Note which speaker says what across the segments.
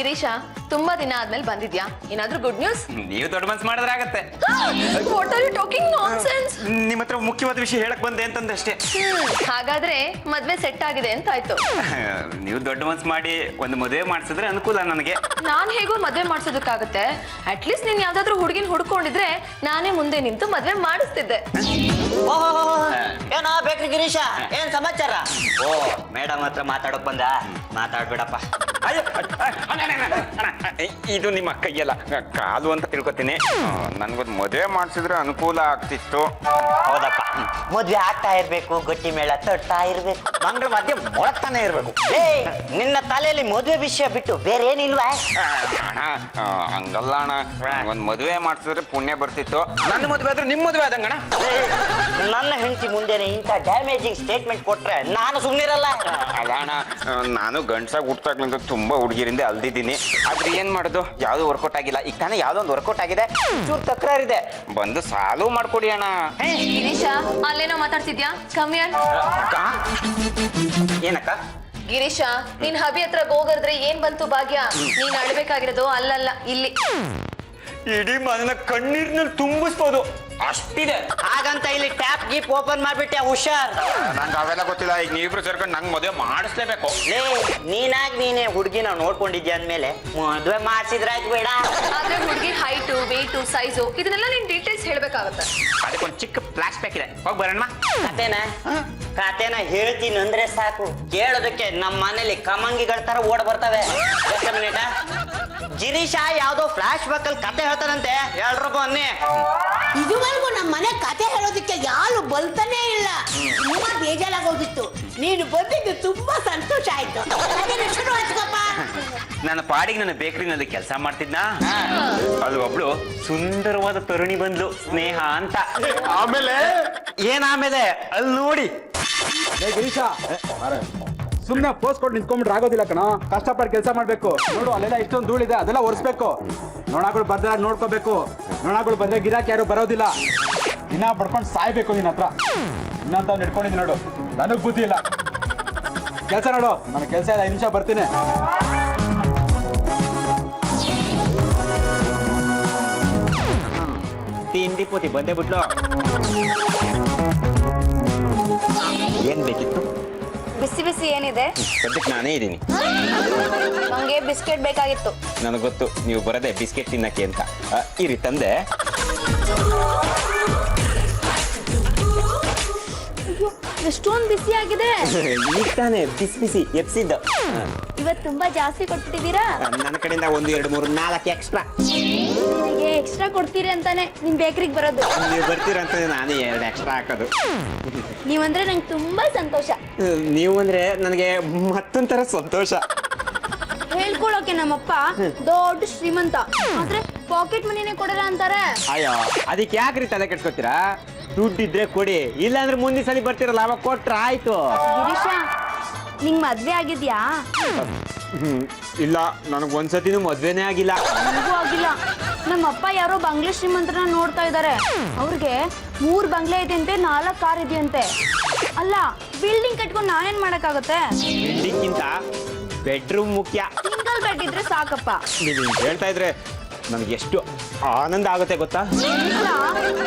Speaker 1: ಗಿರೀಶ, ತುಂಬಾ ದಿನ ಆದ್ಮೇಲೆ ಬಂದಿದ್ಯಾ? ಏನಾದ್ರೂ ಗುಡ್ ನ್ಯೂಸ್?
Speaker 2: ನೀವು ದೊಡ್ಡ ಮನ್ಸು ಮಾಡಿದ್ರೆ ಆಗತ್ತೆ.
Speaker 1: What are you talking nonsense?
Speaker 2: ನಿಮ್ಮ ಹತ್ರ ಮುಖ್ಯವಾದ ವಿಷಯ ಹೇಳಕ್ ಬಂದೆ ಅಂತಂದಷ್ಟೇ.
Speaker 1: ಹಾಗಾದ್ರೆ ಮದ್ವೆ ಸೆಟ್ ಆಗಿದೆ ಅಂತ ಆಯ್ತು.
Speaker 2: ನೀವು ದೊಡ್ಡ ಮನ್ಸು ಮಾಡಿ ಒಂದು ಮದುವೆ ಮಾಡಿಸಿದ್ರೆ ಅನುಕೂಲ ನನಗೆ.
Speaker 1: ನಾನ್ ಹೇಗೋ ಮದ್ವೆ ಮಾಡ್ಸೋದಕ್ಕಾಗತ್ತೆ? ಅಟ್ಲೀಸ್ಟ್ ನೀನ್ ಯಾವ್ದಾದ್ರು ಹುಡುಗಿನ ಹುಡ್ಕೊಂಡಿದ್ರೆ ನಾನೇ ಮುಂದೆ ನಿಂತು ಮದ್ವೆ ಮಾಡಿಸ್ತಿದ್ದೆ.
Speaker 3: ಏನೋ ಬೇಕ್ರಿ ಗಿರೀಶ, ಏನ್ ಸಮಾಚಾರ? ಓ ಮೇಡಮ್ ಹತ್ರ ಮಾತಾಡೋಕ್ ಬಂದ? ಮಾತಾಡ್ಬೇಡಪ್ಪ.
Speaker 2: ಅಯ್ಯೋ ಇದು ನಿಮ್ಮ ಕೈಯಲ್ಲ, ಕಾಲು ಅಂತ ತಿಳ್ಕೊತೀನಿ. ನನ್ಗೊಂದು ಮದುವೆ ಮಾಡಿಸಿದ್ರೆ ಅನುಕೂಲ ಆಗ್ತಿತ್ತು.
Speaker 3: ಹೌದಪ್ಪ, ಮದ್ವೆ ಆಗ್ತಾ ಇರ್ಬೇಕು, ಗಟ್ಟಿ ಮೇಳ ತಟ್ತಾ ಇರ್ಬೇಕು,
Speaker 2: ಮಂಗಳ ಮಧ್ಯೆ ಮೊಳಗ್ತಾನೆ ಇರ್ಬೇಕು.
Speaker 3: ನಿನ್ನ ತಲೆಯಲ್ಲಿ ಮದುವೆ ವಿಷಯ ಬಿಟ್ಟು ಬೇರೆ ಏನಿಲ್ವಾ?
Speaker 2: ಅಣ್ಣ ಹಂಗಲ್ಲ ಅಣ್ಣ, ಒಂದು ಮದುವೆ ಮಾಡಿಸಿದ್ರೆ ಪುಣ್ಯ ಬರ್ತಿತ್ತು. ನನ್ನ ಮದುವೆ ಆದ್ರೆ ನಿಮ್ಮ ಮದುವೆ ಆದಂಗಣ.
Speaker 3: ನನ್ನ ಹೆಂಡತಿ ಮುಂದೆನೆ ಇಂಥ ಡ್ಯಾಮೇಜಿಂಗ್ ಸ್ಟೇಟ್ಮೆಂಟ್ ಕೊಟ್ರೆ ನಾನು ಸುಮ್ಮನಿರಲ್ಲ.
Speaker 2: ಅಲ್ಲ ಅಣ್ಣ, ನಾನು ಗಂಡ್ಸಾಗ ಹುಟ್ಟಾಗ್ಲಿಂದ ತುಂಬಾ ಹುಡುಗಿರಿಂದ ಅಲ್ದಿದ್ದೀನಿ. ಆದ್ರೆ ಏನ್ ಮಾಡೋದು, ಯಾವ್ದು ವರ್ಕೌಟ್ ಆಗಿಲ್ಲ. ಈಗ ತಾನೇ ಯಾವ್ದೋ ಒಂದು ವರ್ಕೌಟ್ ಆಗಿದೆ, ಚೂರು ತಕರಾರಿದೆ, ಬಂದು ಸಾಲು ಮಾಡ್ಕೊಡಿ ಅಣ್ಣ.
Speaker 1: ಗಿರೀಶ, ಅಲ್ಲೇನೋ ಮಾತಾಡ್ತಿದ್ಯಾ? ಕಮ್ಮಿಯರ್
Speaker 2: ಏನಕ್ಕ?
Speaker 1: ಗಿರೀಶ, ನೀನ್ ಹಬಿ ಹತ್ರ ಹೋಗದ್ರೆ ಏನ್ ಬಂತು ಭಾಗ್ಯ? ನೀನ್ ಅಳ್ಬೇಕಾಗಿರೋದು ಅಲ್ಲಲ್ಲ, ಇಲ್ಲಿ.
Speaker 2: ಇಡೀ ಮನ ಕಣ್ಣೀರ್ನಲ್ಲಿ ತುಂಬಿಸ್ಬೋದು, ಅಷ್ಟಿದೆ.
Speaker 3: ಹಾಗಂತ ಇಲ್ಲಿ ಟ್ಯಾಪ್ ಗೀಪ್ ಓಪನ್ ಮಾಡ್ಬಿಟ್ಟೆ, ಹುಷಾರ್.
Speaker 2: ನಂಗೆ ಅವೆಲ್ಲ ಗೊತ್ತಿಲ್ಲ. ಈಗ ನೀವಿಬ್ರು ಸೇರ್ಕೊಂಡು ನಂಗೆ ಮದುವೆ ಮಾಡಿಸ್ಲೇಬೇಕು.
Speaker 3: ನೀನಾಗಿ ನೀನೇ ಹುಡುಗಿನ ನೋಡ್ಕೊಂಡಿದ್ಯಾ ಅಂದ್ಮೇಲೆ ಮದುವೆ ಮಾಡ್ಸಿದ್ರಾಯ್ತು ಬೇಡ.
Speaker 1: ಆದ್ರೆ ಹುಡುಗಿ ಹೈಟು, ವೇಟು, ಸೈಜು ಇದನ್ನೆಲ್ಲ ನೀನ್ ಡೀಟೇಲ್ಸ್ ಹೇಳ್ಬೇಕಾಗತ್ತೆ.
Speaker 2: ಅದಕ್ಕೊಂದು ಚಿಕ್ಕ ಫ್ಲಾಶ್ ಬ್ಯಾಕ್ ಇದೆ, ಹೋಗಿ ಬರೋಣ.
Speaker 3: ಕತೆನ ಹೇಳ್ತೀನಿ ಅಂದ್ರೆ ಸಾಕು, ಕೇಳೋದಕ್ಕೆ ನಮ್ಮ ಮನೇಲಿ ಕಮಂಗಿಗಳ ತರ ಓಡ್ ಬರ್ತವೆ. ಎಷ್ಟು ಮಿನಿಟ? ಗಿರೀಶ ಯಾವ್ದೋ ಫ್ಲಾಶ್ ಬ್ಯಾಕ್ ಅಲ್ಲಿ ಕತೆ ಹೇಳ್ತಾನಂತೆ, ಹೇಳ್ರಪ್ಪ ಅನ್ನಿ.
Speaker 4: ಇದುವರೆಗೂ ನಮ್ಮ ಮನೆ ಕತೆ ಹೇಳೋದಕ್ಕೆ ಯಾರು ಬಲ್ತಾನೇ ಇಲ್ಲ. ತುಂಬಾ ಬೇಜಾರಾಗೋಗಿತ್ತು. ನೀನು ಬಂದಿದ್ದು ತುಂಬಾ ಸಂತೋಷ ಆಯ್ತು. ಶುರು ಹಚ್ಕಪ್ಪ.
Speaker 2: ನನ್ನ ಪಾಡಿಗೆ ನನ್ನ ಬೇಕರಿನಲ್ಲಿ ಕೆಲಸ ಮಾಡ್ತಿದ್ನಾ, ಅಲ್ಲಿ ಒಬ್ಳು ಸುಂದರವಾದ ತರುಣಿ ಬಂದ್ಲು, ಸ್ನೇಹ ಅಂತ.
Speaker 5: ಆಮೇಲೆ
Speaker 2: ಏನಾಮೇಲೆ ಅಲ್ಲಿ ನೋಡಿ.
Speaker 5: ಗಿರೀಶ, ಸುಮ್ನೆ ಪೋಸ್ಟ್ ಕೊಟ್ಟು ನಿಂತ್ಕೊಂಡ್ಬಿಟ್ರೆ ಆಗೋದಿಲ್ಲ ಕಣ. ಕಷ್ಟಪಟ್ಟು ಕೆಲಸ ಮಾಡ್ಬೇಕು. ನೋಡು, ಅಲ್ಲೆಲ್ಲ ಇಷ್ಟೊಂದು ಧೂಳಿದೆ, ಅದೆಲ್ಲ ಒರೆಸ್ಬೇಕು. ನೊಣಗಳು ಬಂದ್ರೆ ನೋಡ್ಕೋಬೇಕು. ನೊಣಗಳು ಬಂದ್ರೆ ಗಿರಾಕಿ ಯಾರು ಬರೋದಿಲ್ಲ. ದಿನ ಬಡ್ಕೊಂಡು ಸಾಯ್ಬೇಕು ನಿನ್ನ ಹತ್ರ. ಇನ್ನಂತ ನಿಡ್ಕೊಂಡಿದ್ದೀನಿ ನೋಡು, ನನಗ್ ಬುದ್ಧಿ ಇಲ್ಲ. ಕೆಲಸ ನೋಡು, ನನ್ನ ಕೆಲಸ ಇಲ್ಲ, 5 ನಿಮಿಷ ಬರ್ತೀನಿ.
Speaker 2: ತಿಂಡಿ ಪೂತಿ ಬಂದೇ ಬಿಟ್ಲು. ಏನ್ ಬೇಕಿತ್ತು?
Speaker 1: ಬಿಸಿ ಬಿಸಿ ಏನಿದೆ?
Speaker 2: ಸದ್ಯಕ್ಕೆ ನಾನೇ ಇದ್ದೀನಿ.
Speaker 1: ನಂಗೆ ಬಿಸ್ಕೆಟ್ ಬೇಕಾಗಿತ್ತು.
Speaker 2: ನನಗೆ ಗೊತ್ತು ನೀವು ಬರದೆ ಬಿಸ್ಕೆಟ್ ತಿನ್ನಕ್ಕೆ ಅಂತ. ಇರಿ ತಂದೆ.
Speaker 1: ಎಷ್ಟೊಂದು ಬಿಸಿ ಆಗಿದೆ.
Speaker 2: ಈಗ ತಾನೇ ಬಿಸಿ ಬಿಸಿ ಎಪ್ಸಿದ್ದ.
Speaker 1: ಇವತ್ತು ತುಂಬಾ ಜಾಸ್ತಿ ಕೊಟ್ಬಿಟ್ಟಿದ್ದೀರಾ.
Speaker 2: ನನ್ನ ಕಡೆಯಿಂದ 1, 2, 3, 4 ಎಕ್ಸ್ಟ್ರಾ.
Speaker 1: ನನಗೆ ಎಕ್ಸ್ಟ್ರಾ ಕೊಡ್ತೀರಿ ಅಂತಾನೆ ನಿಮ್ ಬೇಕರಿಗೆ ಬರೋದು.
Speaker 2: ನೀವು ಬರ್ತೀರಂತ ನಾನೇ 2 ಎಕ್ಸ್ಟ್ರಾ ಹಾಕೋದು.
Speaker 1: ನೀವಂದ್ರೆ ನಂಗೆ ತುಂಬಾ ಸಂತೋಷ.
Speaker 2: ನೀವು ಅಂದ್ರೆ ನನಗೆ ಮತ್ತೊಂಥರ ಸಂತೋಷ.
Speaker 1: ಹೇಳ್ಕೊಳಕ್ಕೆ ನಮ್ಮಪ್ಪ ದೊಡ್ಡ ಶ್ರೀಮಂತ, ಆದ್ರೆ ಪಾಕೆಟ್ ಮನಿನೇ ಕೊಡಲ್ಲ ಅಂತಾರೆ.
Speaker 2: ಅಯ್ಯೋ, ಅದಕ್ಕೆ ಯಾಕ್ರಿ ತಲೆ ಕೆಡ್ಸ್ಕೊತೀರಾ? ದುಡ್ಡಿದ್ರೆ ಕೊಡಿ, ಇಲ್ಲಾಂದ್ರೆ ಮುಂದಿನ ಸಲ ಬರ್ತಿರಲ್ಲ ಅವಾಗ ಕೊಟ್ರ ಆಯ್ತು.
Speaker 1: ಗಿರೀಶ, ನಿಂಗ್ ಮದ್ವೆ ಆಗಿದ್ಯಾ?
Speaker 2: ಇಲ್ಲ, ನನಗೆ ಒಂದ್ಸತಿನೂ ಮದ್ವೆನೇ ಆಗಿಲ್ಲ.
Speaker 1: ನನಗೂ ಆಗಿಲ್ಲ. ನಮ್ಮಪ್ಪ ಯಾರೋ ಬಂಗ್ಲೆ ಶ್ರೀಮಂತರನ್ನ ನೋಡ್ತಾ ಇದ್ದಾರೆ. ಅವ್ರಿಗೆ 3 ಬಂಗ್ಲೆ ಇದೆಯಂತೆ, 4 ಕಾರ್ ಇದೆಯಂತೆ. ಅಲ್ಲ, ಬಿಲ್ಡಿಂಗ್ ಕಟ್ಕೊಂಡು ನಾನೇನ್ ಮಾಡಕ್ಕಾಗತ್ತೆ?
Speaker 2: ಬಿಲ್ಡಿಂಗ್ಗಿಂತ ಬೆಡ್ರೂಮ್ ಮುಖ್ಯ.
Speaker 1: ಸಿಂಗಲ್ ಬೆಡ್ ಇದ್ರೆ ಸಾಕಪ್ಪ.
Speaker 2: ನೀವು ಹೇಳ್ತಾ ಇದ್ರೆ ನನಗೆ ಎಷ್ಟು ಆನಂದ ಆಗುತ್ತೆ ಗೊತ್ತಾ?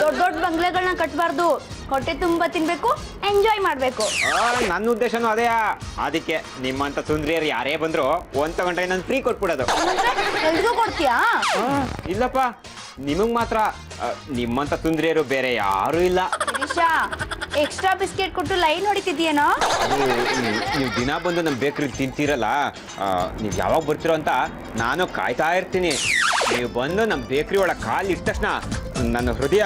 Speaker 1: ದೊಡ್ಡ ದೊಡ್ಡ ಬಂಗ್ಲೆಗಳನ್ನ ಕಟ್ಬಾರ್ದು, ಹೊಟ್ಟೆ ತುಂಬಾ ತಿನ್ಬೇಕು, ಎಂಜಾಯ್ ಮಾಡ್ಬೇಕು.
Speaker 2: ನನ್ನ ಉದ್ದೇಶನೂ ಅದೇ. ಅದಕ್ಕೆ ನಿಮ್ಮಂತ ಸುಂದರಿಯರು ಯಾರೇ ಬಂದ್ರು 1 ತಗೊಂಡ್ರೆ ನಾನು ಫ್ರೀ ಕೊಟ್ಬಿಡೋದು.
Speaker 1: ಎಲ್ರಿಗೂ ಕೊಡ್ತೀಯಾ?
Speaker 2: ಇಲ್ಲಪ್ಪ, ನಿಮಗ್ ಮಾತ್ರ. ನಿಮ್ಮಂತ ಸುಂದರಿಯರು ಬೇರೆ ಯಾರು ಇಲ್ಲ.
Speaker 1: ಗಿರೀಶ, ಎಕ್ಸ್ಟ್ರಾ ಬಿಸ್ಕೆಟ್ ಕೊಟ್ಟು ಲೈನ್ ಹೊಡಿತಿದ್ಯೇನೋ?
Speaker 2: ನೀವು ದಿನ ಬಂದು ನಮ್ಮ ಬೇಕ್ರಿ ತಿಂತೀರಲ್ಲ, ನೀವು ಯಾವಾಗ ಬರ್ತೀರೋ ಅಂತ ನಾನು ಕಾಯ್ತಾ ಇರ್ತೀನಿ. ನೀವು ಬಂದು ನಮ್ಮ ಬೇಕ್ರಿ ಒಳಗೆ ಕಾಲು ಇಟ್ಟ ತಕ್ಷಣ ನನ್ನ ಹೃದಯ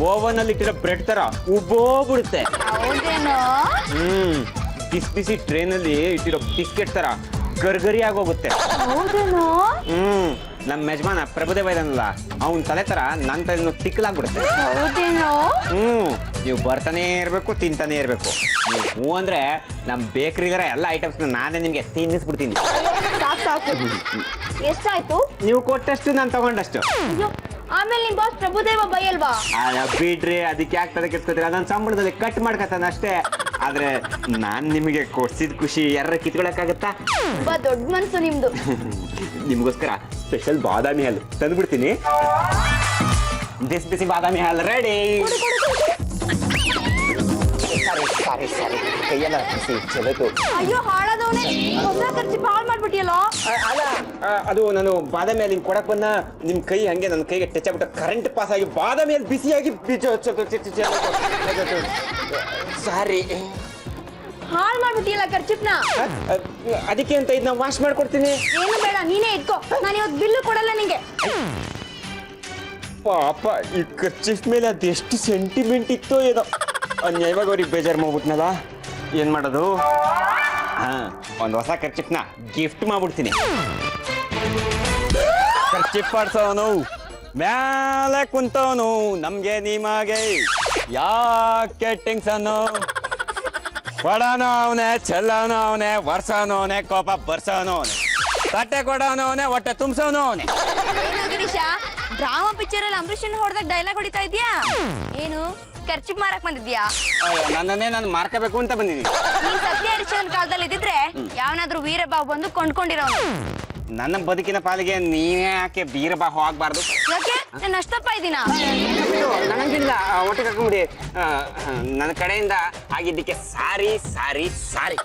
Speaker 2: ಓವನಲ್ಲಿ ಇಟ್ಟಿರೋ ಬ್ರೆಡ್ ತರ ಉಬ್ಬೋಗ್ಬಿಡುತ್ತೆ.
Speaker 1: ಹೌದೇನೋ?
Speaker 2: ಬಿಸಿ ಬಿಸಿ ಟ್ರೈನಲ್ಲಿ ಇಟ್ಟಿರೋ ಬಿಸ್ಕೆಟ್ ತರ ಗರ್ಗರಿ ಆಗೋಗುತ್ತೆ.
Speaker 1: ಹೌದೇನೋ?
Speaker 2: ನಮ್ಮ ಯಜಮಾನ ಪ್ರಭುದೇವ ಇದಾನಲ್ಲ, ಅವನ ತಲೆ ತರ ನನ್ನ ತಲೆ ತಿಕ್ಕಲಾಗ್ಬಿಡುತ್ತೆ.
Speaker 1: ಹೌದೇನೋ?
Speaker 2: ನೀವು ಬರ್ತಾನೆ ಇರಬೇಕು, ತಿಂತಾನೆ ಇರಬೇಕು. ನೀವು ಹೂ ಅಂದ್ರೆ ನಮ್ಮ ಬೇಕ್ರಿಗಾರ ಎಲ್ಲ ಐಟಮ್ಸ್ ನಾನೇ ನಿಮ್ಗೆ ತಿನ್ನಿಸ್ಬಿಡ್ತೀನಿ.
Speaker 1: ಸಾಕು. ಎಷ್ಟಾಯ್ತು?
Speaker 2: ನೀವು ಕೊಟ್ಟಷ್ಟು ನಾನು ತಗೊಂಡಷ್ಟು.
Speaker 1: ಅಯ್ಯೋ, ಆಮೇಲೆ ನಿಮ್ ಬಾಸ್ ಪ್ರಭುದೇವ ಬೈಯಲ್ವಾ?
Speaker 2: ಬಿಡ್ರಿ, ಅದಕ್ಕೆ ಯಾಕೆ ತಲೆ ಕೆಡ್ಸ್ಕೊತೀರ? ನನ್ನ ಸಂಬಳದಲ್ಲಿ ಕಟ್ ಮಾಡ್ಕತಾನ ಅಷ್ಟೇ. ಆದ್ರೆ ನಾನ್ ನಿಮಗೆ ಕೊಡ್ಸಿದ ಖುಷಿ ಯಾರ ಕಿತ್ಕೊಳಕ್ಕಾಗತ್ತಾ?
Speaker 1: ತುಂಬಾ ದೊಡ್ಡ ಮನ್ಸು ನಿಮ್ದು.
Speaker 2: ನಿಮಗೋಸ್ಕರ ಸ್ಪೆಷಲ್ ಬಾದಾಮಿ ಹಾಲು ತಂದ್ಬಿಡ್ತೀನಿ. ಬಿಸಿ ಬಿಸಿ ಬಾದಾಮಿ ಹಾಲು ರೆಡಿ. ಸಾರಿ ಕೈಯೆಲ್ಲ ಬಿಸಿ ಚಲೋತು.
Speaker 1: ಅಯ್ಯೋ ಹಾಳಾದವನೇ, ಹೊಸ ಖರ್ಚಿಪ್ ಹಾಳು ಮಾಡ್ಬಿಟ್ಟಿಯಲ್ಲೋ.
Speaker 2: ಅಲ್ಲ ಅದು ನಾನು ಬಾದಾಮಿ ಹಾಲು ಹಿಂಗೆ ಕೊಡಕ್ ಬಂದ ನಿಮ್ಮ ಕೈ ಹಂಗೆ ನನ್ನ ಕೈಗೆ ಟಚ್ ಆಗ್ಬಿಟ್ಟು ಕರೆಂಟ್ ಪಾಸ್ ಆಗಿ ಬಾದಾಮಿ ಹಾಲು ಬಿಸಿಯಾಗಿ ಸಾರಿ
Speaker 1: ಹಾಳು ಮಾಡ್ಬಿಟ್ಟಿಯಲ್ಲ ಖರ್ಚಿಪ್ನ.
Speaker 2: ಅದಕ್ಕೆ ಅಂತ ಇದನ್ನ ವಾಶ್ ಮಾಡ್ಕೊಡ್ತೀನಿ.
Speaker 1: ಏನು ಬೇಡ, ನೀನೇ ಇಟ್ಕೋ. ನಾನು ಇವತ್ತು ಬಿಲ್ಲು ಕೊಡಲ್ಲ ನಿಂಗೆ.
Speaker 2: ಪಾಪ ಈ ಖರ್ಚಿಪ್ ಮೇಲೆ ಅದೆಷ್ಟು ಸೆಂಟಿಮೆಂಟ್ ಇತ್ತೋ ಏನೋ. ಅನ್ಯಾಯವಾಗಿ ಅವ್ರಿಗೆ ಬೇಜಾರು ಮಾಡ್ಬಿಟ್ನಲ್ಲ, ಏನ್ ಮಾಡೋದು? ಒಂದು ಹೊಸ ಖರ್ಚಿಪ್ನ ಗಿಫ್ಟ್ ಮಾಡ್ಬಿಡ್ತೀನಿ. ಖರ್ಚಿಪ್ ಆಡ್ಸೋನು ಮ್ಯಾಲೆ ಕುಂತವನು ನಮ್ಗೆ ನಿಮಗೆ ಯಾಕೆ ಟೆನ್ಷನ್ನು? ಕೊಡೋನು ಅವನೇ, ಚೆಲ್ಲೋನು ಅವನೇ, ವರ್ಷವನು ಅವನೇ, ಕೋಪ ಬರ್ಸೋನು ಅವನೇ, ತಟ್ಟೆ ಕೊಡೋನು ಅವನೇ, ಹೊಟ್ಟೆ ತುಂಬಿಸೋನು ಅವನೇ.
Speaker 1: ಏನು ಗಿರೀಶ, ಡ್ರಾಮಾ ಪಿಕ್ಚರ್ ಅಲ್ಲಿ ಅಂಬರೀಷನ್ ಹೊಡೆದಾಗ ಡೈಲಾಗ್ ಹೊಡಿತಾ ಇದೀಯಾ? ಏನು ಖರ್ಚಿಪ್ ಮಾರಕ್ ಬಂದಿದ್ಯಾ?
Speaker 2: ನನ್ನನ್ನೇ ನಾನು ಮಾರ್ಕೋಬೇಕು ಅಂತ ಬಂದಿದ್ದೀನಿ.
Speaker 1: ನೀನ್ ಸತ್ಯ ಹರಿಶ್ಚಂದ್ರ ಕಾಲದಲ್ಲಿ ಇದ್ದಿದ್ರೆ ಯಾವನಾದ್ರೂ ವೀರಬಾಹು ಬಂದು ಕೊಂಡ್ಕೊಂಡಿರೋನು.
Speaker 2: ನನ್ನ ಬದುಕಿನ ಪಾಲಿಗೆ ನೀನೇ ಯಾಕೆ ಬೀರಬಾಹು ಆಗ್ಬಾರ್ದು?
Speaker 1: ಯಾಕೆ ನಾನು ಅಷ್ಟಪ್ಪ ಇದ್ದೀನ?
Speaker 2: ನನಗಿಲ್ಲ, ಒಟ್ಟಿಗೆ ಹಾಕೊಂಬಿಡಿ. ನನ್ನ ಕಡೆಯಿಂದ ಆಗಿದ್ದಕ್ಕೆ ಸಾರಿ ಸಾರಿ ಸಾರಿ.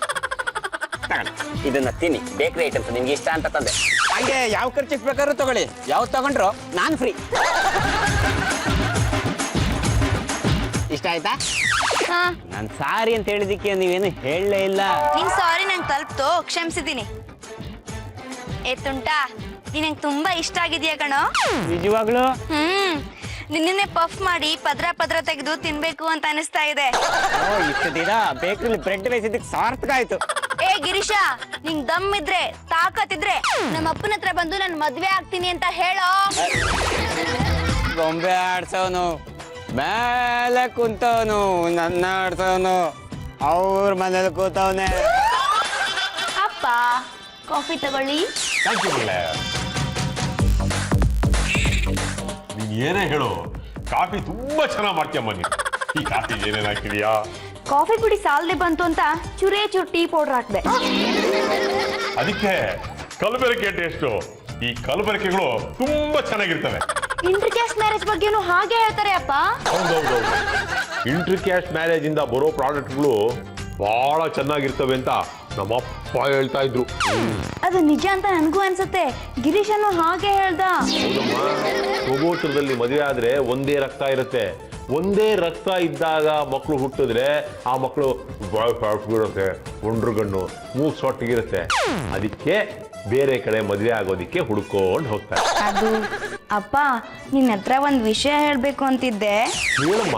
Speaker 2: ತಗೊಳ್ಳಿ, ಇದನ್ನ ತಿನ್ನಿ, ಬೇಕರಿ ಐಟಮ್ಸ್ ನಿಮ್ಗೆ ಇಷ್ಟ ಅಂತ ತಂದೆ. ಹಂಗೆ ಯಾವ ಖರ್ಚಿಪ್ ಬೇಕಾದ್ರೂ ತಗೊಳ್ಳಿ, ಯಾವ್ದು ತಗೊಂಡ್ರು ನಾನು ಫ್ರೀ. ಇಷ್ಟ ಆಯ್ತಾ?
Speaker 1: ಹಾ,
Speaker 2: ನಾನು ಸಾರಿ ಅಂತ ಹೇಳಿದಕ್ಕೆ ನೀವೇನು ಹೇಳಲೇ ಇಲ್ಲ.
Speaker 1: ನಿನ್ ಸಾರಿ ನಂಗೆ ತಲುಪ್ತು, ಕ್ಷಮಿಸಿದ್ದೀನಿ. ತುಂಟಾ, ನೀನ್ ನಂಗೆ ತುಂಬಾ ಇಷ್ಟ ಆಗಿದ್ಯಾ ಕಣೋ.
Speaker 2: ನಿಜವಾಗ್ಲು?
Speaker 1: ನಿನ್ನೆ ಪಫ್ ಮಾಡಿ ಪದ್ರ ತೆಗೆದು ತಿನ್ಬೇಕು ಅಂತ ಅನಿಸ್ತಾ ಇದೆ.
Speaker 2: ಇಷ್ಟು ದಿನ ಬೇಕರಿಲಿ ಬ್ರೆಡ್ ಬೇಯಿಸಿದ್ದಕ್ಕೆ ಸಾರ್ಥಕ ಆಯ್ತು.
Speaker 1: ಏ ಗಿರೀಶ, ನಿಂಗ್ ದಮ್ ಇದ್ರೆ ತಾಕತ್ತಿದ್ರೆ ನಮ್ಮ ಅಪ್ಪನ ಹತ್ರ ಬಂದು ನಾನು ಮದ್ವೆ ಆಗ್ತೀನಿ ಅಂತ ಹೇಳೋ.
Speaker 2: ಗೊಂಬೆ ಆಡ್ಸೋನು, ಮೇಲೆ ಕುಂತವನು, ನನ್ನ ಆಡ್ಸೋನು, ಅವ್ರ ಮನೇಲಿ ಕೂತವನೆ.
Speaker 1: ಅಪ್ಪ, ಕಾಫಿ ತಗೊಳ್ಳಿ.
Speaker 6: ಥ್ಯಾಂಕ್ ಯು ಮಗಳೇ. ನೀನ್ ಏನೇ ಹೇಳು, ಕಾಫಿ ತುಂಬಾ ಚೆನ್ನಾಗಿ ಮಾಡ್ತೀಯಮ್ಮ ನೀನು. ಈ ಕಾಫಿಗೆ ಏನೇನು ಹಾಕಿದೀಯಾ?
Speaker 1: ಕಾಫಿ ಪುಡಿ ಸಾಲದೆ ಬಂತು ಅಂತ ಚೂರೇ ಚೂರು ಟೀ ಪೌಡರ್ ಹಾಕ್ದೆ.
Speaker 6: ಅದಕ್ಕೆ ಕಲಬೆರಕೆ ಟೇಸ್ಟು. ಈ ಕಲಬೆರಕೆಗಳು ತುಂಬಾ ಚೆನ್ನಾಗಿರ್ತವೆ.
Speaker 1: ಇಂಟರ್ ಕ್ಯಾಸ್ಟ್ ಮ್ಯಾರೇಜ್ ಬಗ್ಗೆನೂ ಹಾಗೆ ಹೇಳ್ತಾರೆ ಅಪ್ಪ.
Speaker 6: ಹೌದೌದೌದು, ಇಂಟರ್ ಕ್ಯಾಸ್ಟ್ ಮ್ಯಾರೇಜ್ ಇಂದ ಬರೋ ಪ್ರಾಡಕ್ಟ್ಗಳು ಬಹಳ ಚೆನ್ನಾಗಿರ್ತವೆ ಅಂತ ನಮ್ಮಪ್ಪ ಹೇಳ್ತಾ ಇದ್ರು.
Speaker 1: ಅದು ನಿಜ ಅಂತ ನನಗೂ ಅನ್ಸುತ್ತೆ. ಗಿರೀಶನು ಹಾಗೆ ಹೇಳ್ದ.
Speaker 6: ಹೌದಮ್ಮ, ಸ್ವಗೋತ್ರದಲ್ಲಿ ಮದುವೆ ಆದ್ರೆ ಒಂದೇ ರಕ್ತ ಇರುತ್ತೆ. ಒಂದೇ ರಕ್ತ ಇದ್ದಾಗ ಮಕ್ಕಳು ಹುಟ್ಟಿದ್ರೆ ಆ ಮಕ್ಕಳು ಇರುತ್ತೆ, ಒಂಡ್ರುಗಣ್ಣು, ಮೂಗ್ ಸೊಟ್ಟಿಗಿರುತ್ತೆ. ಅದಕ್ಕೆ ಬೇರೆ ಕಡೆ ಮದುವೆ ಆಗೋದಿಕ್ಕೆ ಹುಡ್ಕೊಂಡು ಹೋಗ್ತಾರೆ.
Speaker 1: ಅದು ಅಪ್ಪ, ನಿನ್ನ ಹತ್ರ ಒಂದು ವಿಷಯ ಹೇಳ್ಬೇಕು ಅಂತಿದ್ದೆ.
Speaker 6: ಹೇಳಮ್ಮ,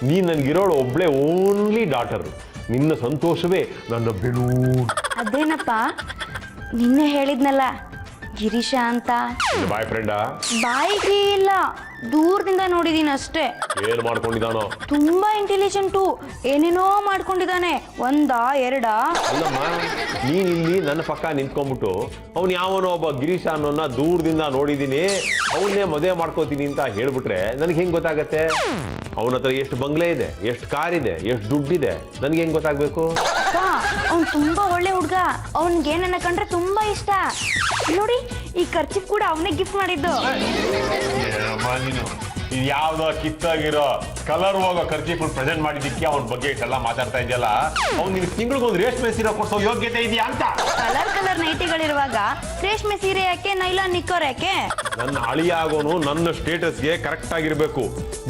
Speaker 6: ನೀ ನನ್ಗಿರೋಳು ಒಬ್ಳೆ ಓನ್ಲಿ ಡಾಟರ್. ನಿನ್ನ ಸಂತೋಷವೇ ನನ್ನ ಬೆಳೂರು.
Speaker 1: ಅದೇನಪ್ಪ, ನಿನ್ನೆ ಹೇಳಿದ್ನಲ್ಲ ಗಿರೀಶ ಅಂತ.
Speaker 6: ಬಾಯ್ ಫ್ರೆಂಡಾ?
Speaker 1: ಬಾಯಿಗೆ ಇಲ್ಲ, ದೂರದಿಂದ ನೋಡಿದೀನಿ ಅಷ್ಟೇ.
Speaker 6: ಏನ್ ಮಾಡ್ಕೊಂಡಿದ್ದಾನೋ?
Speaker 1: ತುಂಬಾ ಇಂಟೆಲಿಜೆಂಟು, ಏನೇನೋ ಮಾಡ್ಕೊಂಡಿದ್ದಾನೆ. ಒಂದಾ ಎರಡಾ?
Speaker 6: ಅಲ್ಲಮ್ಮ, ನೀನ್ ಇಲ್ಲಿ ನನ್ನ ಪಕ್ಕ ನಿಂತ್ಕೊಂಡ್ಬಿಟ್ಟು ಅವ್ನು ಯಾವನೋ ಒಬ್ಬ ಗಿರೀಶ ಅನ್ನೋನ್ನ ದೂರದಿಂದ ನೋಡಿದೀನಿ, ಅವನ್ನೇ ಮದುವೆ ಮಾಡ್ಕೋತೀನಿ ಅಂತ ಹೇಳ್ಬಿಟ್ರೆ ನನಗೆ ಹೆಂಗ್ ಗೊತ್ತಾಗತ್ತೆ? ಅವನ ಹತ್ರ ಎಷ್ಟು ಬಂಗ್ಲೆ ಇದೆ, ಎಷ್ಟು ಕಾರ್ ಇದೆ, ಎಷ್ಟು ದುಡ್ಡಿದೆ, ನನ್ಗೆ ಹೆಂಗ್ ಗೊತ್ತಾಗ್ಬೇಕು?
Speaker 1: ಅಪ್ಪ, ಅವ್ನು ತುಂಬಾ ಒಳ್ಳೆ ಹುಡ್ಗ. ಅವನ್ಗೆ ನನ್ನ ಕಂಡ್ರೆ ತುಂಬಾ ಇಷ್ಟ. ನೋಡಿ, ಈ ಖರ್ಚಿಪ್ ಕೂಡ ಅವನೇ ಗಿಫ್ಟ್ ಮಾಡಿದ್ದು.
Speaker 6: ನೀನು ಇದು ಯಾವ್ದೋ ಕಿತ್ತಾಗಿರೋ ಕಲರ್ ಹೋಗೋ ಖರ್ಚಿಫುಲ್ ಪ್ರೆಸೆಂಟ್ ಮಾಡಿದ್ದಕ್ಕೆ ಅವನ ಬಗ್ಗೆ ಇಷ್ಟೆಲ್ಲ ಮಾತಾಡ್ತಾ ಇದೆಯಲ್ಲ. ಅವ್ನು ನಿನ್ ತಿಂಗಳಿಗೊಂದು ರೇಷ್ಮೆ ಸೀರೆ ಕೊಡ್ಸೋ ಯೋಗ್ಯತೆ ಇದೆಯಾ ಅಂತ?
Speaker 1: ಕಲರ್ ನೈಟಿಗಳಿರುವಾಗ ರೇಷ್ಮೆ ಸೀರೆ ಯಾಕೆ, ನೈಲಾನ್ ನಿಕ್ಕರ್ ಯಾಕೆ?
Speaker 6: ನನ್ನ ಅಳಿಯ ಆಗೋನು ನನ್ನ ಸ್ಟೇಟಸ್ಗೆ ಕರೆಕ್ಟ್ ಆಗಿರ್ಬೇಕು.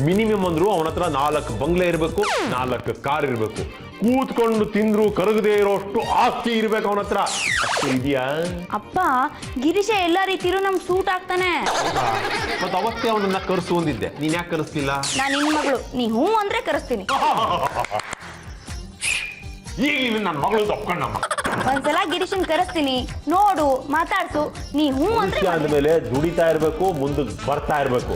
Speaker 6: ಮಿನಿಮಮ್ ಅಂದ್ರು ಅವನ ಹತ್ರ 4 ಬಂಗ್ಲೆ ಇರಬೇಕು, 4 ಕಾರ್ ಇರಬೇಕು, ಕೂತ್ಕೊಂಡು ತಿಂದ್ರು ಕರಗದೆ ಇರೋಷ್ಟು ಆಸ್ತಿ ಇರ್ಬೇಕು ಅವನ ಹತ್ರ. ಅಷ್ಟು ಇದೆಯಾ?
Speaker 1: ಅಪ್ಪ, ಗಿರೀಶ ಎಲ್ಲ ರೀತಿಲೂ ನಮ್ ಸೂಟ್ ಆಗ್ತಾನೆ.
Speaker 6: ಮತ್ತೆ ಅವತ್ತೇ ಅವನನ್ನ ಕರ್ಸು ಅಂದಿದ್ದೆ, ನೀನ್ ಯಾಕೆ ಕರೆಸ್ತಿಲ್ಲ?
Speaker 1: ನಾನು ನಿನ್ ಮಗಳು, ನೀ ಹೂ ಅಂದ್ರೆ ಕರೆಸ್ತೀನಿ.
Speaker 6: ಈಗ ನೀನು ನನ್ನ ಮಗಳು ತಪ್ಕೊಂಡಮ್ಮ.
Speaker 1: ಒಂದ್ಸಲ ಗಿರೀಶನ್ ಕರೆಸ್ತೀನಿ, ನೋಡು, ಮಾತಾಡ್ಸು. ನೀ ಹೂ ಅಂದ್ರೆ
Speaker 6: ಆದ್ಮೇಲೆ ದುಡಿತಾ ಇರ್ಬೇಕು, ಮುಂದಕ್ಕೆ ಬರ್ತಾ ಇರ್ಬೇಕು.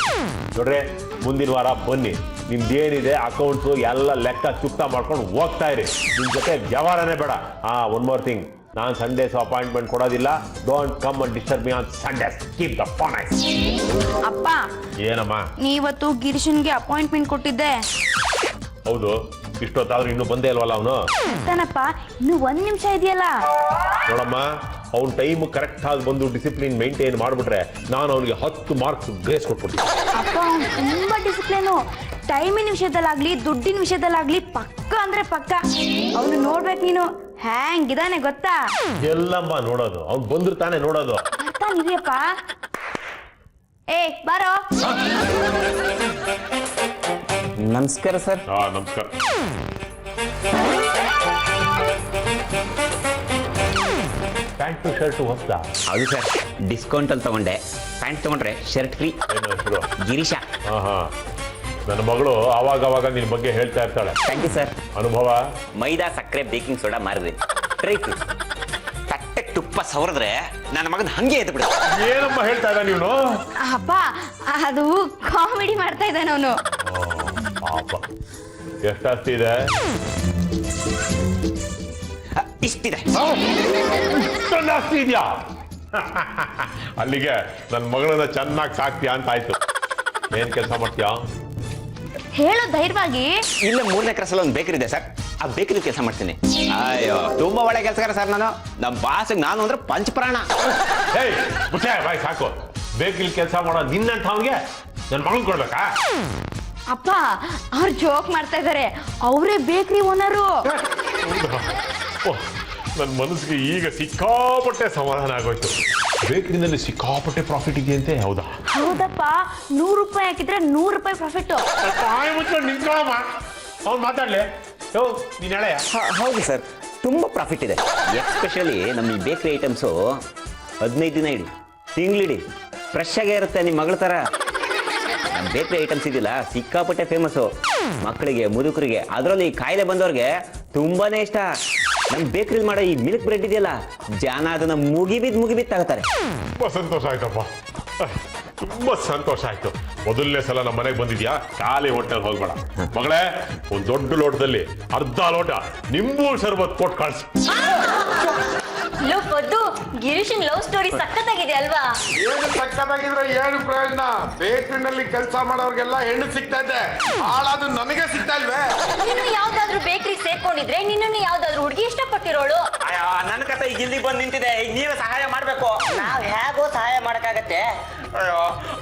Speaker 6: ನೋಡ್ರೆ, ಮುಂದಿನ ವಾರ ಬನ್ನಿ, ನಿಮ್ದೇನಿದೆ ಅಕೌಂಟ್ಸು ಎಲ್ಲ ಲೆಕ್ಕ ಚುಕ್ತ ಮಾಡ್ಕೊಂಡು ಹೋಗ್ತಾ ಇರಿ. ನಿಮ್ ಜೊತೆ ವ್ಯವಹಾರನೇ ಬೇಡ. ಒನ್ ಮೋರ್ ಥಿಂಗ್, ನಾನು ಸಂಡೇಸ್ ಅಪಾಯಿಂಟ್ಮೆಂಟ್ ಕೊಡೋದಿಲ್ಲ. Don't come and disturb me on Sundays. Keep the phone.
Speaker 1: ಅಪ್ಪ,
Speaker 6: ಏನಮ್ಮ?
Speaker 1: ನೀವತ್ತು ಗಿರೀಶನ್ಗೆ ಅಪಾಯಿಂಟ್ಮೆಂಟ್ ಕೊಟ್ಟಿದ್ದೆ.
Speaker 6: ಹೌದು, ಇಷ್ಟೊತ್ತಾದ್ರೂ ಇನ್ನೂ ಬಂದೇ ಇಲ್ವಲ್ಲ ಅವನು?
Speaker 1: ಬರ್ತಾನಪ್ಪ, ಇನ್ನು 1 ನಿಮಿಷ ಇದೆಯಲ್ಲ.
Speaker 6: ನೋಡಮ್ಮ, ಅವ್ನ ಟೈಮ್ ಕರೆಕ್ಟ್ ಆಗಿ ಬಂದು ಡಿಸಿಪ್ಲಿನ್ ಮೇಂಟೈನ್ ಮಾಡ್ಬಿಟ್ರೆ ನಾನು ಅವನಿಗೆ 10 ಮಾರ್ಕ್ಸ್ ಗ್ರೇಸ್ ಕೊಟ್ಬಿಡ್ತೀನಿ.
Speaker 1: ಅಪ್ಪ ಅವ್ನು ತುಂಬಾ ಡಿಸಿಪ್ಲಿನು. ಟೈಮಿನ ವಿಷಯದಲ್ಲಾಗ್ಲಿ ದುಡ್ಡಿನ ವಿಷಯದಲ್ಲಾಗ್ಲಿ ಪಕ್ಕ ಅಂದ್ರೆ ಪಕ್ಕ. ಅವನು ನೋಡ್ಬೇಕು ನೀನು ಹ್ಯಾಂಗಿದಾನೆ ಗೊತ್ತಾ?
Speaker 6: ಎಲ್ಲಮ್ಮ ನೋಡೋದು, ಅವ್ನು ಬಂದ್ರೆ ತಾನೇ ನೋಡೋದು.
Speaker 1: ಬರ್ತಾನಿದೆಯಪ್ಪ. ಏ ಬಾರೋ.
Speaker 3: ನಮಸ್ಕಾರ ಸರ್.
Speaker 6: ನಮಸ್ಕಾರ. ಪ್ಯಾಂಟು ಶರ್ಟು ಹೊಸ್ತಾ?
Speaker 3: ಹೌದು ಸರ್, ಡಿಸ್ಕೌಂಟ್ ಅಲ್ಲಿ ತಗೊಂಡೆ. ಪ್ಯಾಂಟ್ ತಗೊಂಡ್ರೆ ಶರ್ಟ್ ಫ್ರೀ.
Speaker 6: ಏನು ಹೆಸರು?
Speaker 3: ಗಿರೀಶ.
Speaker 6: ಹಾ ನನ್ನ ಮಗಳು ಆವಾಗ ನಿನ್ ಬಗ್ಗೆ ಹೇಳ್ತಾ ಇರ್ತಾಳೆ.
Speaker 3: Thank you sir.
Speaker 6: ಅನುಭವ?
Speaker 3: ಮೈದಾ ಸಕ್ಕರೆ ಬೇಕಿಂಗ್ ಸೋಡಾ ಮಾರಿದ್ರಿ, ಟ್ರೈ ಫ್ರೂಟ್. ತಟ್ಟೆಗೆ ತುಪ್ಪ ಸವರಿದ್ರೆ ನನ್ನ ಮಗನ ಹಂಗೆ ಎದ್ದು ಬಿಡ.
Speaker 6: ಏನಮ್ಮ ಹೇಳ್ತಾ ಇದ್ದ ನೀನು?
Speaker 1: ಅಪ್ಪ ಅದು ಕಾಮಿಡಿ ಮಾಡ್ತಾ ಇದ್ದಾನೆ ಅವನು.
Speaker 6: ಪಾಪ, ಎಷ್ಟಾಸ್ತಿ ಇದೆ?
Speaker 3: ಇಷ್ಟಿದೆ.
Speaker 6: ಇಷ್ಟೊಂದು ಆಸ್ತಿ ಇದೆಯಾ? ಅಲ್ಲಿಗೆ ನನ್ನ ಮಗಳನ್ನ ಚೆನ್ನಾಗಿ ಸಾಕ್ತೀಯಾ ಅಂತ ಆಯ್ತು. ಏನ್ ಕೆಲಸ ಮಾಡ್ತೀಯಾ?
Speaker 1: ಹೇಳೋ ಧೈರ್ಯವಾಗಿ.
Speaker 2: ಇಲ್ಲ 3ನೇ ಕ್ರಾಸಲ್ಲಿ ಒಂದು ಬೇಕರಿ ಇದೆ ಸರ್, ಆ ಬೇಕರಿ ಕೆಲಸ ಮಾಡ್ತೀನಿ. ಅಯ್ಯೋ ತುಂಬಾ ಒಳ್ಳೆ ಕೆಲಸಗಾರ ಸರ್ ನಾನು. ನಮ್ಮ ಬಾಸಿಗೆ ನಾನು ಅಂದ್ರೆ ಪಂಚಪ್ರಾಣ.
Speaker 6: ಏಯ್ ಮುಚ್ಚೆ ಬಾಯ್, ಸಾಕು. ಬೇಕರಿ ಕೆಲಸ ಮಾಡೋ ನಿನ್ನಂತ ಅವನಿಗೆ ನನ್ನ ಮಗಳನ್ನ ಕೊಡ್ಬೇಕಾ?
Speaker 1: ಅಪ್ಪ ಅವ್ರು ಜೋಕ್ ಮಾಡ್ತಾ ಇದಾರೆ. ಅವರೇ ಬೇಕ್ರಿ ಓನರು.
Speaker 6: ನನ್ನ ಮನಸ್ಸಿಗೆ ಈಗ ಸಿಕ್ಕಾಪಟ್ಟೆ ಸಮಾಧಾನ ಆಗೋಯ್ತು. ಬೇಕರಿನಲ್ಲಿ ಸಿಕ್ಕಾಪಟ್ಟೆ ಪ್ರಾಫಿಟ್ ಇದೆಯಂತೆ. ಹೌದಾ?
Speaker 1: ಹೌದಪ್ಪ, 100 ರೂಪಾಯಿ ಹಾಕಿದ್ರೆ 100 ರೂಪಾಯಿ ಪ್ರಾಫಿಟ್.
Speaker 6: ಬಾಯಿ ಮುಚ್ಕೊಂಡು ನಿಂತ್ಕೊಳ್ಳಮ್ಮ, ಅವ್ನು ಮಾತಾಡ್ಲಿ. ನೀನ್ ಹೇಳ.
Speaker 3: ಹೌದು ಸರ್, ತುಂಬ ಪ್ರಾಫಿಟ್ ಇದೆ. ಎಸ್ಪೆಷಲಿ ನಮ್ಮ ಈ ಬೇಕರಿ ಐಟಮ್ಸು 15 ದಿನ ಇಡಿ, ತಿಂಗಳಿಡಿ ಫ್ರೆಶ್ ಆಗೇ ಇರುತ್ತೆ. ನಿಮ್ಮ ಮಗಳ ಥರ ನಮ್ಮ ಬೇಕರಿ ಐಟಮ್ಸ್ ಇದೆಯಲ್ಲ ಸಿಕ್ಕಾಪಟ್ಟೆ ಫೇಮಸ್ಸು. ಮಕ್ಕಳಿಗೆ, ಮುದುಕರಿಗೆ, ಅದರಲ್ಲಿ ಕಾಯಿಲೆ ಬಂದವ್ರಿಗೆ ತುಂಬಾನೇ ಇಷ್ಟ. ನಮ್ಮ ಬೇಕರಿಲಿ ಮಾಡೋ ಈ ಮಿಲ್ಕ್ ಬ್ರೆಡ್ ಇದೆಯಲ್ಲ, ಜನ ಅದನ್ನ ಮುಗಿಬಿದ್ದು ತಗೋತಾರೆ.
Speaker 6: ತುಂಬಾ ಸಂತೋಷ ಆಯ್ತಪ್ಪ, ತುಂಬಾ ಸಂತೋಷ ಆಯ್ತು. ಮೊದಲನೇ ಸಲ ನಮ್ಮ ಮನೆಗೆ ಬಂದಿದ್ಯಾ, ಖಾಲಿ ಹೊಟ್ಟೆಲ್ ಹೋಗ್ಬೇಡ ಮಗಳೇ. ಒಂದ್ ದೊಡ್ಡ ಲೋಟದಲ್ಲಿ ಅರ್ಧ ಲೋಟ ನಿಂಬು ಶರ್ಬತ್ ಕೊಟ್ಟು ಕಳ್ಸಿ.
Speaker 1: ಗಿರೀಶನ್ ಲವ್ ಸ್ಟೋರಿ ಸಖತ್ತಾಗಿದೆ ಅಲ್ವಾ?
Speaker 7: ಏನು ಸಕ್ಕತ್ತಾಗಿದ್ರೆ ಏನು ಪ್ರಯೋಜನ? ಬೇಕರಿನಲ್ಲಿ ಕೆಲಸ ಮಾಡೋರ್ಗೆಲ್ಲ ಹೆಣ್ಣು ಸಿಗ್ತಾ ಇದೆ, ಹಾಳಾದ್ರು ನನಗೆ ಸಿಗ್ತಾ ಇಲ್ವೇ?
Speaker 1: ನೀನು ಯಾವ್ದಾದ್ರು ಬೇಕರಿ ಸೇರ್ಕೊಂಡಿದ್ರೆ ನಿನ್ನನ್ನು ಯಾವ್ದಾದ್ರು ಹುಡುಗಿ ಇಷ್ಟಪಟ್ಟಿರೋಳು.
Speaker 3: ನನ್ನ ಕತೆ ಈಗ ಇಲ್ಲಿ ಬಂದು ನಿಂತಿದೆ. ಈಗ ನೀವೇ ಸಹಾಯ ಮಾಡ್ಬೇಕು. ನಾವ್ ಹೇಗೋ ಸಹಾಯ ಮಾಡಕ್ಕಾಗತ್ತೆ?
Speaker 2: ಅಯ್ಯೋ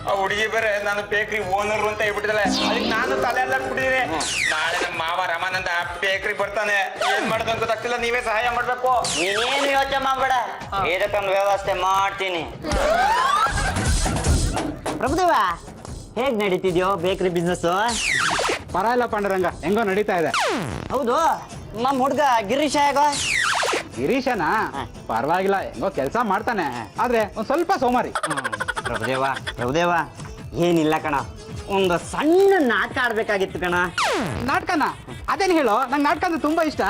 Speaker 2: ಆ ಹುಡುಗಿ ಬೇರೆ ನಾನು ಬೇಕರಿ ಓನರ್ ಅಂತ ಹೇಳ್ಬಿಟ್ಟಿದ್ದಾಳೆ. ಅದಕ್ಕೆ ನಾನು ತಲೆ ಎಲ್ಲ ಕುಡಿದಿನಿ. ನಾಳೆ ನಮ್ಮ ಮಾವ ರಮಾನಂದ ಬೇಕರಿ ಬರ್ತಾನೆ, ಏನ್ ಮಾಡೋದು ಅಂತ ಗೊತ್ತಾಗ್ತಿಲ್ಲ. ನೀವೇ ಸಹಾಯ ಮಾಡ್ಬೇಕು.
Speaker 3: ನೀನೇನು ಯೋಚನೆ ಮಾಡ್ಬೇಡ, ಇದಕ್ಕೊಂದು ವ್ಯವಸ್ಥೆ ಮಾಡ್ತೀನಿ. ಪ್ರಭುದೇವ, ಹೇಗ್ ನಡೀತಿದ್ಯೋ ಬೇಕರಿ ಬಿಸ್ನೆಸ್?
Speaker 5: ಪರವಾಗಿಲ್ಲ ಪಾಂಡುರಂಗ, ಹೆಂಗೋ ನಡೀತಾ ಇದೆ.
Speaker 3: ಹೌದು, ನಮ್ಮ ಹುಡ್ಗ ಗಿರೀಶ ಹೇಗೋ?
Speaker 5: ಗಿರೀಶನ ಪರವಾಗಿಲ್ಲ, ಹೆಂಗೋ ಕೆಲಸ ಮಾಡ್ತಾನೆ, ಆದ್ರೆ ಒಂದ್ ಸ್ವಲ್ಪ ಸೋಮಾರಿ.
Speaker 3: ಪ್ರಭುದೇವ ಏನಿಲ್ಲ ಕಣ, ಒಂದು ಸಣ್ಣ ನಾಟಕ ಆಡ್ಬೇಕಾಗಿತ್ತು ಕಣ.
Speaker 5: ನಾಟಕನ? ಅದೇನು ಹೇಳೋ, ನಂಗೆ ನಾಟಕ ಅಂದ್ರೆ ತುಂಬಾ ಇಷ್ಟ.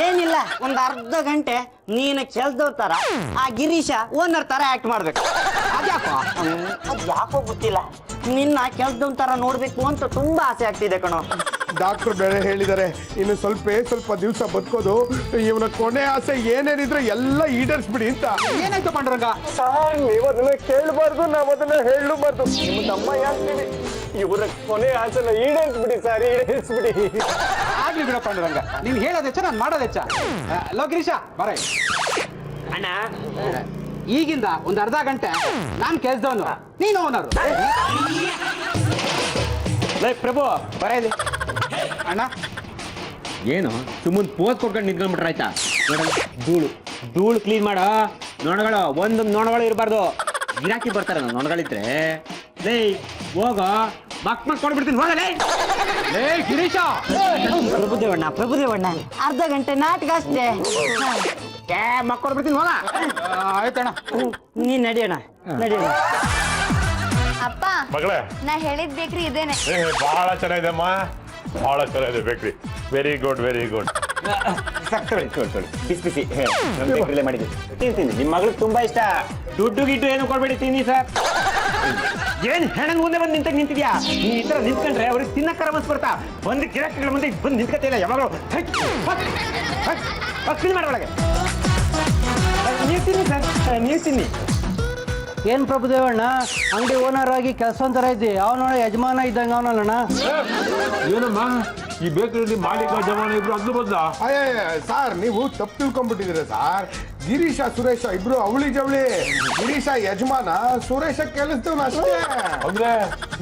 Speaker 3: ಏನಿಲ್ಲ, ಒಂದ್ ಅರ್ಧ ಗಂಟೆ ನೀನು ಕೆಲ್ಸದವ್ರ ತರ, ಆ ಗಿರೀಶ ಓನರ್ ತರ ಆಕ್ಟ್ ಮಾಡ್ಬೇಕು.
Speaker 5: ಅದ್ಯಾಕೋ?
Speaker 3: ಅದ್ ಯಾಕೋ ಗೊತ್ತಿಲ್ಲ, ನಿನ್ನ ಕೆಲ್ಸದವ್ರ ತರ ನೋಡ್ಬೇಕು ಅಂತ ತುಂಬಾ ಆಸೆ ಆಗ್ತಿದೆ ಕಣೋ.
Speaker 7: ಡಾಕ್ಟರ್ ಬೇರೆ ಹೇಳಿದ್ದಾರೆ, ಇನ್ನು ಸ್ವಲ್ಪ ದಿವಸ ಬದುಕೋದು, ಇವನ ಕೊನೆ ಆಸೆ ಏನೇನಿದ್ರೆ ಎಲ್ಲ ಈಡೇರಿಸ್ಬಿಡಿ ಅಂತ.
Speaker 5: ಏನಾಯ್ತು ಪಾಂಡುರಂಗ?
Speaker 7: ಸರ್, ನೀವು ಅದನ್ನ ಕೇಳಬಾರ್ದು, ನಾವು ಅದನ್ನ ಹೇಳಬಾರ್ದು. ನಿಮ್ಮ ತಮ್ಮ ಹೇಳ್ತೀನಿ, ಇವರ ಕೊನೆ ಆಸೆನ ಈಡೇರಿಸ್ಬಿಡಿ ಸರ್, ಈಡೇರಿಸ್ಬಿಡಿ.
Speaker 5: ಆಗ್ಲಿ ಬಿಡ ಪಾಂಡುರಂಗ, ನೀವ್ ಹೇಳೋದೆಚ್ಚ, ನಾನು ಮಾಡೋದೆಚ್ಚ. ಲೋ ಗಿರೀಶ ಬರ.
Speaker 3: ಅಣ್ಣ,
Speaker 5: ಈಗಿಂದ ಒಂದ್ ಅರ್ಧ ಗಂಟೆ ನಾನ್ ಕೆಲ್ಸದವನು, ನೀನು ಓನರು.
Speaker 2: ಪ್ರಭು ಬರ ಇಲ್ಲಿ.
Speaker 5: ಅಣ್ಣ
Speaker 2: ಏನು ಸುಮ್ಮನೆ ಪೋಸ್ ಕೊಟ್ಕೊಂಡು ನಿಂತ್ಕೊಂಡ್ಬಿಟ್ರೆ ಆಯ್ತಾ? ಧೂಳು ಕ್ಲೀನ್ ಮಾಡೋ. ನೊಣಗಳು ಒಂದು ನೊಣಗಳು ಇರಬಾರ್ದು. ಗಿರಾಕಿ ಬರ್ತಾರೆ ನೊಣಗಳಿದ್ರೆ. ಲೇ ಹೋಗೋ, ಮಕ್ ಕೊಡ್ಬಿಡ್ತೀನಿ, ಹೋಗಲೇ.
Speaker 5: ಲೇ ಗಿರೀಶ.
Speaker 3: ಪ್ರಭುದೇವಣ್ಣ ಅರ್ಧ ಗಂಟೆ ನಾಟಕ ಅಷ್ಟೇ.
Speaker 2: ಮಕ್ಕೊಡ್ಬಿಡ್ತೀನಿ, ಹೋಗ.
Speaker 5: ಆಯ್ತಣ್ಣ,
Speaker 3: ನೀನ್ ನಡಿಯೋಣ.
Speaker 1: ಅಪ್ಪ
Speaker 6: ಮಗಳೇ,
Speaker 1: ನಾ ಹೇಳಿದ್ ಬೇಕ್ರಿ ಇದೇನೆ.
Speaker 6: ಬಹಳ ಚೆನ್ನಾಗಿದೆ ಅಮ್ಮ, ಬಹಳ ಚೆನ್ನಾಗಿದೆ bakery. Very good, very good.
Speaker 2: ತೊಳಿ ಬಿಸಿ ಬಿಸಿ ಬೇಕರಿಲೇ ಮಾಡಿದ್ವಿ, ತಿಂತೀನಿ. ನಿಮ್ಮ ಮಗಳಿಗೆ ತುಂಬಾ ಇಷ್ಟ. ದುಡ್ಡು ಗಿಡ್ಡು ಏನು ಕೊಡ್ಬೇಡಿ, ತಿನ್ನಿ ಸರ್. ಏನ್ ಹೆಣಂಗ್ ಮುಂದೆ ಬಂದು ನಿಂತಿದ್ಯಾ? ನೀ ಈ ತರ ನಿಂತ್ಕೊಂಡ್ರೆ ಅವ್ರಿಗೆ ತಿನ್ನಕ್ಕರ ಮನ್ಸ್ ಬರ್ತಾ. ಬಂದು ಗಿರಾಕಿಗಳ ಮುಂದೆ ಬಂದು ನಿಂತ್ಕತೆ ಇಲ್ಲ ಯಾವಾಗಲೂ. ಕ್ಲೀನ್ ಮಾಡಿ ಒಳಗೆ. ನೀವು ತಿನ್ನಿ ಸರ್, ನೀವು ತಿನ್ನಿ.
Speaker 8: ಏನ್ ಪ್ರಭುದೇವಣ್ಣ, ಅಂಗಡಿ ಓನರ್ ಆಗಿ ಕೆಲಸ ಒಂಥರ ಇದ್ದಿ, ಅವನ ಯಜಮಾನ ಇದ್ದಂಗ ಅವನಲ್ಲಣ್ಣ.
Speaker 6: ಏನಮ್ಮ ಈ ಬೇಕರಿಯಲ್ಲಿ ಮಾಲೀಕ ಜವಾನ ಇಬ್ರು ಅಗ್ದು ಬಂದ?
Speaker 7: ಸರ್, ನೀವು ತಪ್ಪು ತಿಳ್ಕೊಂಡ್ಬಿಟ್ಟಿದ್ದೀರ ಸರ್. ಗಿರೀಶ ಸುರೇಶ ಇಬ್ರು ಅವಳಿ ಜವಳಿ. ಗಿರೀಶ ಯಜಮಾನ, ಸುರೇಶ ಕೆಲಸದವನು ಅಷ್ಟೇ.
Speaker 6: ಅಂದ್ರೆ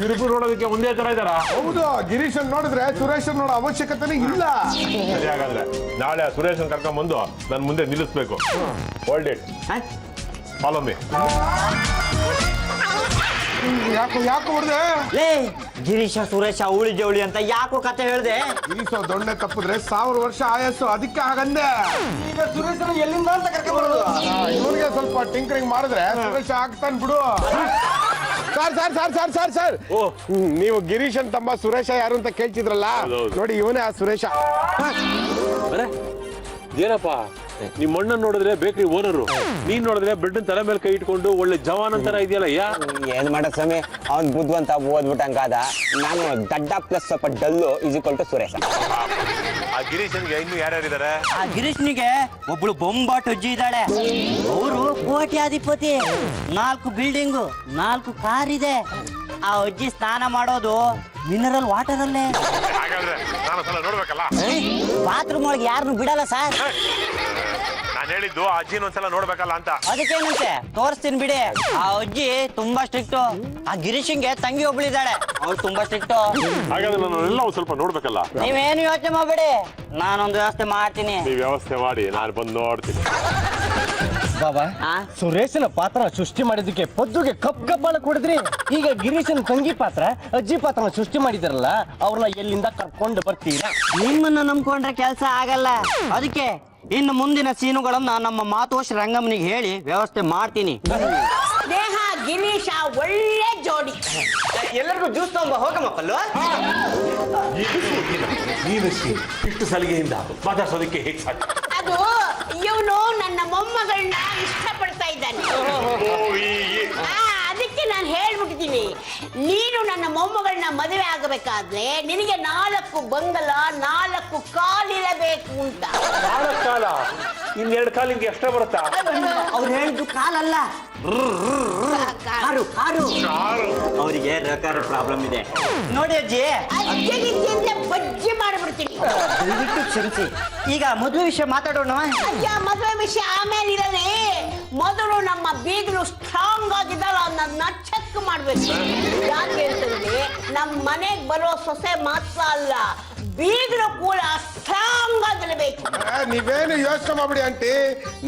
Speaker 6: ಇವ್ರಿಬ್ರು ನೋಡೋದಕ್ಕೆ ಒಂದೇ ತರ ಇದಾರ?
Speaker 7: ಹೌದು, ಗಿರೀಶನ್ ನೋಡಿದ್ರೆ ಸುರೇಶನ್ ನೋಡೋ ಅವಶ್ಯಕತೆನೇ ಇಲ್ಲ.
Speaker 6: ಸರಿ, ಹಾಗಾದ್ರೆ ನಾಳೆ ಸುರೇಶನ್ ಕರ್ಕೊಂಡ್ ಬಂದು ನನ್ ಮುಂದೆ ನಿಲ್ಲಿಸ್ಬೇಕು. Hold it, follow me.
Speaker 7: ಯಾಕೋ ಹೊಡೆದೆ?
Speaker 3: ಲೇ ಗಿರೀಶ ಸುರೇಶ ಅವಳಿ ಜವಳಿ ಅಂತ ಯಾಕೋ ಕತೆ ಹೇಳ್ದೆ?
Speaker 7: ಗಿರೀಶ ದೊಣ್ಣೆ ತಪ್ಪಿದ್ರೆ 1000 ವರ್ಷ ಆಯಸ್ಸು, ಅದಕ್ಕೆ ಹಾಗಂದೆ.
Speaker 8: ಈಗ ಸುರೇಶನ ಎಲ್ಲಿಂದ ಅಂತ ಕರ್ಕೊಂಡ್ ಬರೋದು?
Speaker 7: ಇವನಿಗೆ ಸ್ವಲ್ಪ ಟಿಂಕರಿಂಗ್ ಮಾಡಿದ್ರೆ ಸುರೇಶ ಆಗ್ತಾನೆ ಬಿಡು. ಸರ್ ನೀವು ಗಿರೀಶನ್ ತಮ್ಮ ಸುರೇಶ ಯಾರು ಅಂತ ಕೇಳ್ತಿದ್ರಲ್ಲ, ನೋಡಿ ಇವನೇ ಆ ಸುರೇಶ.
Speaker 6: ಏನಪ್ಪ, ನಿಮ್ ಅಣ್ಣ ನೋಡಿದ್ರೆ ಬೇಕರಿ ಓನರು, ನೀನ್ ನೋಡಿದ್ರೆ ಬೆಡ್ ತಲೆ ಮೇಲೆ ಕೈ ಇಟ್ಕೊಂಡು ಒಳ್ಳೆ ಜವಾನ್ ಅಂತಾರ ಇದೆಯಲ್ಲ.
Speaker 2: ಏನ್ ಮಾಡ ಸ್ವಾಮಿ, ಅವ್ನ್ ಬುದ್ಧಿವಂತ ಓದ್ಬಿಟ್ಟಂಗಾದ. ನಾನು ದಡ್ಡ ಪ್ಲಸ್ ಸ್ವಲ್ಪ ಡಲ್ಲು = ಸುರೇಶ.
Speaker 6: ಆ ಗಿರೀಶನ್ಗೆ ಇನ್ನು ಯಾರ್ಯಾರಿದ್ದಾರೆ?
Speaker 3: ಆ ಗಿರೀಶ್ನಿಗೆ ಒಬ್ಳು ಬೊಂಬಾಟ್ ಅಜ್ಜಿ ಇದ್ದಾಳೆ. ಅವರು ಕೋಟ್ಯಾಧಿಪತಿ, 4 ಬಿಲ್ಡಿಂಗು, 4 ಕಾರ್ ಇದೆ. ಆ ಅಜ್ಜಿ ಸ್ನಾನ ಮಾಡೋದು ಮಿನರಲ್ ವಾಟರ್ ಅಲ್ಲೇ.
Speaker 6: ಹಾಗಾದ್ರೆ ನಾನು ಸಲ ನೋಡ್ಬೇಕಲ್ಲ.
Speaker 3: ಬಾತ್ರೂಮ್ ಒಳಗೆ ಯಾರನ್ನು ಬಿಡಲ್ಲ ಸರ್.
Speaker 6: ನಾನು ಹೇಳಿದ್ದು ಆ ಅಜ್ಜಿನ ಒಂದ್ಸಲ ನೋಡ್ಬೇಕಲ್ಲ ಅಂತ.
Speaker 3: ಅದಕ್ಕೇನಂತೆ, ತೋರಿಸ್ತೀನಿ ಬಿಡಿ. ಆ ಅಜ್ಜಿ ತುಂಬಾ ಸ್ಟ್ರಿಕ್ಟ್. ಆ ಗಿರೀಶಂಗೆ ತಂಗಿ ಒಬ್ಳಿದ್ದಾಳೆ, ಅವ್ಳು ತುಂಬಾ ಸ್ಟ್ರಿಕ್ಟ್.
Speaker 6: ಹಾಗಾದ್ರೆ ನಾನು ಎಲ್ಲ ಒಂದ್ ಸ್ವಲ್ಪ ನೋಡ್ಬೇಕಲ್ಲ.
Speaker 3: ನೀವೇನು ಯೋಚನೆ ಮಾಡ್ಬೇಡಿ, ನಾನೊಂದು ವ್ಯವಸ್ಥೆ ಮಾಡ್ತೀನಿ.
Speaker 6: ನೀವ್ ವ್ಯವಸ್ಥೆ ಮಾಡಿ, ನಾನು ಬಂದು ನೋಡ್ತೀನಿ.
Speaker 8: ಬಾಬಾ, ಸುರೇಶನ ಪಾತ್ರ ಸೃಷ್ಟಿ ಮಾಡಿದಕ್ಕೆ ಪದ್ದುಗೆ ಕಬ್ಬಳ ಕೊಡಿದ್ರಿ. ಈಗ ಗಿರೀಶನ್ ತಂಗಿ ಪಾತ್ರ, ಅಜ್ಜಿ ಪಾತ್ರ ಸೃಷ್ಟಿ ಮಾಡಿದಾರಲ್ಲ, ಅವ್ರನ್ನ ಎಲ್ಲಿಂದ ಕರ್ಕೊಂಡು ಬರ್ತೀರಾ?
Speaker 3: ನಿಮ್ಮನ್ನ ನಂಬ್ಕೊಂಡ್ರೆ ಕೆಲಸ ಆಗಲ್ಲ. ಅದಕ್ಕೆ ಇನ್ನು ಮುಂದಿನ ಸೀನುಗಳನ್ನ ನಮ್ಮ ಮಾತೋಶ್ರೀ ರಂಗಮ್ಮನಿಗೆ ಹೇಳಿ ವ್ಯವಸ್ಥೆ ಮಾಡ್ತೀನಿ.
Speaker 4: ಸ್ನೇಹ ಗಿರೀಶ ಒಳ್ಳೆ ಜೋಡಿ.
Speaker 3: ಎಲ್ಲರಿಗೂ ಜ್ಯೂಸ್ ತಗೊಂಬ ಹೋಗಮ್ಮ ಪಲ್ಲು.
Speaker 6: ಇಷ್ಟು ಸಲಿಗೆಯಿಂದ ಮಾತಾಡ್ಸೋದಕ್ಕೆ ಹೇಗೆ ಸಾಧ್ಯ?
Speaker 4: ಅದು ಇವನು ನನ್ನ ಮೊಮ್ಮಗಳನ್ನ ಇಷ್ಟಪಡ್ತಾ ಇದ್ದಾನೆ. ಅದಕ್ಕೆ ನಾನು ಹೇಳ್ಬಿಟ್ಟಿದ್ದೀನಿ, ನೀನು ನನ್ನ ಮೊಮ್ಮಗಳನ್ನ ಮದುವೆ ಆಗಬೇಕಾದ್ರೆ ನಿನಗೆ 4 ಬಂಗಲ 4 ಕಾಲಿರಬೇಕು ಅಂತ.
Speaker 6: 4 ಕಾಲ? ಇನ್ನೆರಡು ಕಾಲ ನಿಮ್ಗೆ ಎಷ್ಟ ಬರುತ್ತಾ?
Speaker 3: ಅವ್ರು ಹೇಳಿದ್ದು ಕಾಲಲ್ಲ, ಕಾರು ಕಾರು. ಅವರಿಗೆ ರಕಾರ ಪ್ರಾಬ್ಲಮ್ ಇದೆ ನೋಡಿ ಅಜ್ಜಿ.
Speaker 4: ಅಜ್ಜಿಗೆ ಬಜ್ಜಿ ಮಾಡ್ಬಿಡ್ತೀನಿ.
Speaker 3: ದಯವಿಟ್ಟು ಕ್ಷಮಿಸಿ. ಈಗ ಮದುವೆ ವಿಷಯ ಮಾತಾಡೋಣ.
Speaker 4: ಅಯ್ಯ, ಮದುವೆ ವಿಷಯ ಆಮೇಲೆ ಇರಲಿ. ಮೊದಲು ನಮ್ಮ ಬೀಗರು ಸ್ಟ್ರಾಂಗ್ ಆಗಿದ್ದಾರ ಅನ್ನೋದನ್ನ ಚೆಕ್ ಮಾಡ್ಬೇಕು. ಯಾಕೆ ಅಂತಂದ್ರೆ ನಮ್ಮ ಮನೆಗೆ ಬರೋ ಸೊಸೆ ಮಾತ್ರ ಅಲ್ಲ, ಬೀಗರು ಕೂಡ ಸ್ಟ್ರಾಂಗ್ ಆಗಿರ್ಬೇಕು.
Speaker 7: ನೀವೇನು ಯೋಚನೆ ಮಾಡ್ಬಿಡಿ ಆಂಟಿ,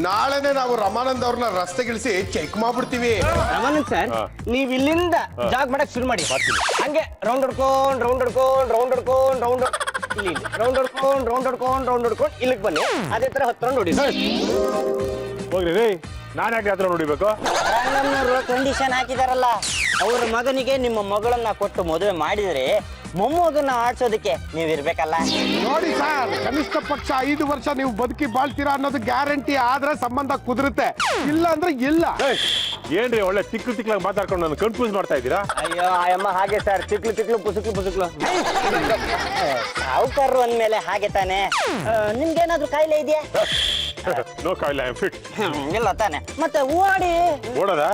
Speaker 7: ನಾಳೆನೆ ನಾವು ರಮಾನಂದ್ ಅವ್ರನ್ನ ರಸ್ತೆಗಿಳಿಸಿ ಚೆಕ್ ಮಾಡ್ಬಿಡ್ತೀವಿ.
Speaker 8: ರಮಾನಂದ್ ಸರ್, ನೀವ್ ಇಲ್ಲಿಂದ ಜಾಗ್ ಮಾಡಕ್ ಶುರು ಮಾಡಿ. ಹಂಗೆ ರೌಂಡ್ ಹೊಡ್ಕೊಂಡ್ ಇಲ್ಲಿ ರೌಂಡ್ ಹೊಡ್ಕೊಂಡ್ ಇಲ್ಲಿಗೆ ಬನ್ನಿ. ಅದೇ ತರ 10 ರೌಂಡ್ ಹೊಡಿ.
Speaker 6: ಹೋಗ್ರಿ ರೀ, ನಾನು ಯಾಕೆ ಹತ್ರ ನೋಡಿಬೇಕು?
Speaker 3: ರಂಗಮ್ಮನವರು ಕಂಡೀಷನ್ ಹಾಕಿದಾರಲ್ಲ, ಅವ್ರ ಮಗನಿಗೆ ನಿಮ್ಮ ಮಗಳನ್ನ ಕೊಟ್ಟು ಮದುವೆ ಮಾಡಿದ್ರೆ ಮೊಮ್ಮಗನ್ನ ಆಡ್ಸೋದಕ್ಕೆ ನೀವಿರ್ಬೇಕಲ್ಲ.
Speaker 7: ನೋಡಿ ಸರ್, ಕನಿಷ್ಠ ಪಕ್ಷ 5 ವರ್ಷ ನೀವು ಬದುಕಿ ಬಾಳ್ತೀರಾ ಅನ್ನೋದು ಗ್ಯಾರಂಟಿ ಆದ್ರೆ ಸಂಬಂಧ ಕುದುರುತ್ತೆ, ಇಲ್ಲ ಅಂದ್ರೆ ಇಲ್ಲ.
Speaker 6: ಏನ್ರಿ ಒಳ್ಳೆ ತಿಕ್ಲಾಗಿ ಮಾತಾಡ್ಕೊಂಡು ನಾನು ಕನ್ಫ್ಯೂಸ್ ಮಾಡ್ತಾ ಇದ್ದೀರಾ?
Speaker 8: ಅಯ್ಯೋ ಆಯಮ್ಮ ಹಾಗೆ ಸರ್, ತಿಕ್ಲು ಪುಸುಕ್ಲು.
Speaker 3: ಸಾವುಕಾರರು ಅಂದ್ಮೇಲೆ ಹಾಗೆ ತಾನೆ. ನಿಮ್ಗೇನಾದ್ರೂ ಕಾಯಿಲೆ ಇದೆಯಾ?
Speaker 6: ನೋ ಕಾಯಿಲೆ, ಐ ಆಮ್ ಫಿಟ್.
Speaker 3: ಇಲ್ಲ ತಾನೆ, ಮತ್ತೆ ಓಡಿ
Speaker 6: ಓಡೋದಾ?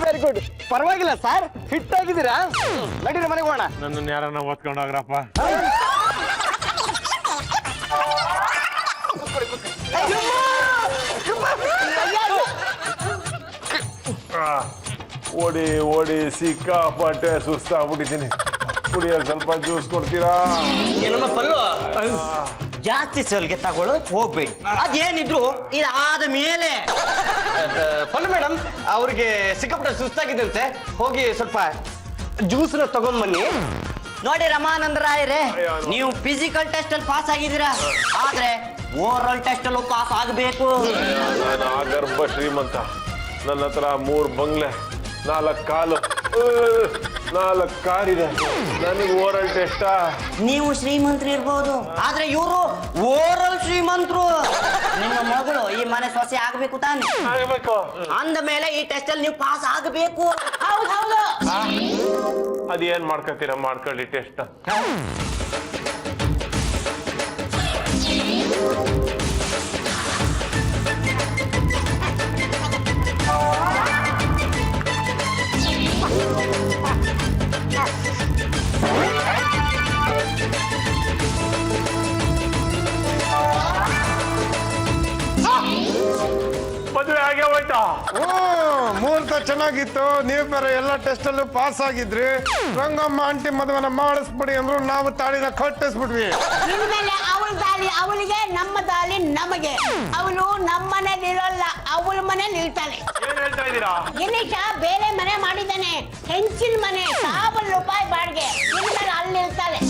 Speaker 8: Very good. ಪರವಾಗಿಲ್ಲ ಸರ್, ಫಿಟ್ ಆಗಿದ್ದೀರಾ? ನಡೀರಿ ಮನೆಗೆ ಹೋಗೋಣ.
Speaker 6: ನನ್ನನ್ನು ಯಾರನ್ನ ಓದ್ಕೊಂಡೋಗ್ರಪ್ಪ. ಓಡಿ ಸಿಕ್ಕಾಪಟ್ಟೆ ಸುಸ್ತಾಗ್ಬಿಟ್ಟಿದ್ದೀನಿ. ಕುಡಿಯೋಕೆ ಸ್ವಲ್ಪ ಜ್ಯೂಸ್ ಕೊಡ್ತೀರಾ?
Speaker 3: ಏನಮ್ಮ ಪಲ್ಲು? ಜಾಸ್ತಿ ಸಲ್ಗೆ ತಗೊಳ್ಳೋಕ್ ಹೋಗ್ಬೇಡಿ. ಅದೇನಿದ್ರು ಇದಾದ ಮೇಲೆ
Speaker 8: ಪಲ್ಲು ಮೇಡಮ್ ಅವ್ರಿಗೆ ಸಿಕ್ಕಾಪಟ್ಟೆ ಸುಸ್ತಾಗಿದ್ದಂತೆ, ಹೋಗಿ ಸ್ವಲ್ಪ ಜ್ಯೂಸ್ನ ತಗೊಂಡ್ಬನ್ನಿ.
Speaker 3: ನೋಡಿ ರಮಾನಂದ ರಾಯರೇ, ನೀವು ಫಿಸಿಕಲ್ ಟೆಸ್ಟ್ ಅಲ್ಲಿ ಪಾಸ್ ಆಗಿದ್ದೀರಾ, ಆದ್ರೆ ಓರಲ್ ಟೆಸ್ಟ್ ಅಲ್ಲೂ ಪಾಸ್ ಆಗಬೇಕು.
Speaker 6: ನಾನು ಆಗರ್ಭ ಶ್ರೀಮಂತ, ನನ್ನ ಹತ್ರ 3 ಬಂಗ್ಲೆ, 4 ಕಾಲು, 4 ಕಾರಿದೆ. ನನಗೆ ಓರಲ್ ಟೆಸ್ಟ?
Speaker 3: ನೀವು ಶ್ರೀಮಂತರು ಇರ್ಬೋದು, ಆದ್ರೆ ಇವರು ಓರಲ್ ಶ್ರೀಮಂತರು. ನಿಮ್ಮ ಮಗಳು ಈ ಮನೆ ಸೊಸೆ ಆಗ್ಬೇಕು ತಾನೆ?
Speaker 6: ಆಗ್ಬೇಕು.
Speaker 3: ಅಂದ ಮೇಲೆ ಈ ಟೆಸ್ಟ್ ಅಲ್ಲಿ ನೀವು ಪಾಸ್ ಆಗಬೇಕು.
Speaker 4: ಹೌದು
Speaker 6: ಅದೇನ್ ಮಾಡ್ಕೊತೀರ, ಮಾಡ್ಕೊಳ್ಳಿ ಟೆಸ್ಟ್. ಮದುವೆ ಆಗೇ ಹೋಯ್ತಾ?
Speaker 7: ಮುಹೂರ್ತ ಚೆನ್ನಾಗಿತ್ತು, ನೀವು ಬೇರೆ ಎಲ್ಲ ಟೆಸ್ಟ್ ಅಲ್ಲೂ ಪಾಸ್ ಆಗಿದ್ರಿ. ರಂಗಮ್ಮ ಆಂಟಿ ಮದುವೆನ ಮಾಡಿಸ್ಬಿಡಿ ಅಂದ್ರು, ನಾವು ತಾಳಿನ ಕಟ್ಟಿಸ್ಬಿಡ್ವಿ.
Speaker 4: ಇನ್ಮೇಲೆ ಅವಳ ದಾಳಿ ಅವಳಿಗೆ, ನಮ್ಮ ದಾಳಿ ನಮಗೆ. ಅವಳು ನಮ್ಮ ಮನೇಲಿ ಇರೋಲ್ಲ, ಅವಳ ಮನೇಲಿ ಇರ್ತಾಳೆ.
Speaker 6: ಏನ್ ಹೇಳ್ತಾ ಇದ್ದೀರಾ?
Speaker 4: ಗಿರೀಶ ಬೇರೆ ಮನೆ ಮಾಡಿದ್ದಾನೆ, ಹೆಂಚಿನ ಮನೆ, 1000 ರೂಪಾಯಿ ಬಾಡಿಗೆ. ಇನ್ಮೇಲೆ ಅಲ್ಲಿ ಇರ್ತಾಳೆ.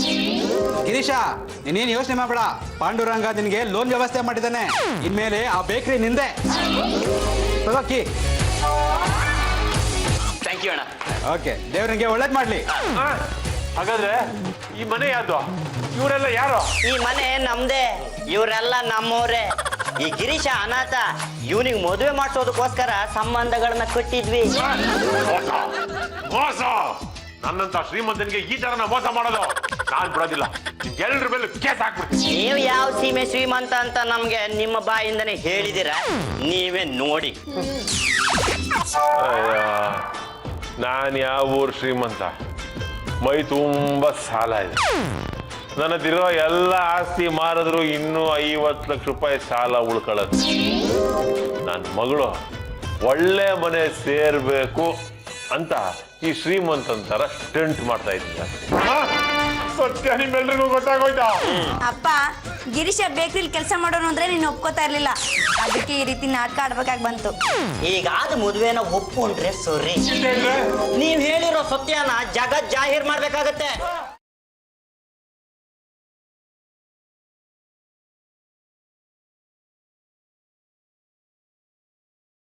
Speaker 5: ಗಿರೀಶ, ನೀನೇನು ಯೋಚನೆ ಮಾಡಬೇಡ. ಪಾಂಡುರಂಗ ನಿನಗೆ ಲೋನ್ ವ್ಯವಸ್ಥೆ ಮಾಡಿದ್ದಾನೆ. ಇನ್ಮೇಲೆ ಆ ಬೇಕ್ರಿ ನಿಂದೆ. ತಗೋಕಿ.
Speaker 3: ಥ್ಯಾಂಕ್ ಯು ಅಣ್ಣ.
Speaker 5: ಓಕೆ, ದೇವ್ರಿಗೆ ಒಳ್ಳೇದ್ ಮಾಡ್ಲಿ.
Speaker 6: ಹಾಗಾದ್ರೆ ಈ ಮನೆ ಯಾವ್ದು? ಇವರೆಲ್ಲ ಯಾರು?
Speaker 3: ಈ ಮನೆ ನಮ್ದೇ, ಇವರೆಲ್ಲ ನಮ್ಮವ್ರೆ. ಈ ಗಿರೀಶ ಅನಾಥ, ಇವನಿಗೆ ಮದುವೆ ಮಾಡಿಸೋದಕ್ಕೋಸ್ಕರ ಸಂಬಂಧಗಳನ್ನ ಕಟ್ಟಿದ್ವಿ.
Speaker 6: ಮೋಸ! ನನ್ನಂತ ಶ್ರೀಮಂತನಿಗೆ ಈ ತರ ಮೋಸ ಮಾಡೋದು ನಾನ್ ಬಿಡೋದಿಲ್ಲ. ನಿಮ್ಗೆಲ್ರ ಮೇಲೆ ಕೇಸ್ ಹಾಕ್ಬಿಡ್ತೀನಿ.
Speaker 3: ನೀವು ಯಾವ ಸೀಮೆ ಶ್ರೀಮಂತ ಅಂತ ನಮ್ಗೆ ನಿಮ್ಮ ಬಾಯಿಂದನೇ ಹೇಳಿದಿರ, ನೀವೇ ನೋಡಿ.
Speaker 6: ನಾನು ಯಾವ ಊರ್ ಶ್ರೀಮಂತ? ಮೈ ತುಂಬಾ ಸಾಲ ಇದೆ. ನನ್ನದಿರೋ ಎಲ್ಲ ಆಸ್ತಿ ಮಾರಿದ್ರು ಇನ್ನೂ 50 ಲಕ್ಷ ರೂಪಾಯಿ ಸಾಲ ಉಳ್ಕೊಳ್ಳೋದು. ನನ್ನ ಮಗಳು ಒಳ್ಳೆ ಮನೆ ಸೇರ್ಬೇಕು ಅಂತ ಈ ಶ್ರೀಮಂತಂತರ ಸ್ಟೆಂಟ್ ಮಾಡ್ತಾ ಇದ್ದೀನಿ. ಸತ್ಯ ನಿಮ್ಮೆಲ್ರಿಗೂ ಗೊತ್ತಾಗೋಯ್ತಾ?
Speaker 1: ಅಪ್ಪ, ಗಿರೀಶ ಬೇಕ್ರಿಲಿ ಕೆಲಸ ಮಾಡೋನು ಅಂದ್ರೆ ನೀನು ಒಪ್ಕೋತಾ ಇರ್ಲಿಲ್ಲ, ಅದಕ್ಕೆ ಈ ರೀತಿ ನಾಟಕ ಆಡ್ಬೇಕಾಗಿ ಬಂತು.
Speaker 3: ಈಗಾದ ಮದುವೆನ ಒಪ್ಕೊಂಡ್ರೆ ಸರಿ. ನೀವ್ ಹೇಳಿರೋ ಸತ್ಯನ ಜಗತ್ ಜಾಹೀರ್ ಮಾಡ್ಬೇಕಾಗತ್ತೆ.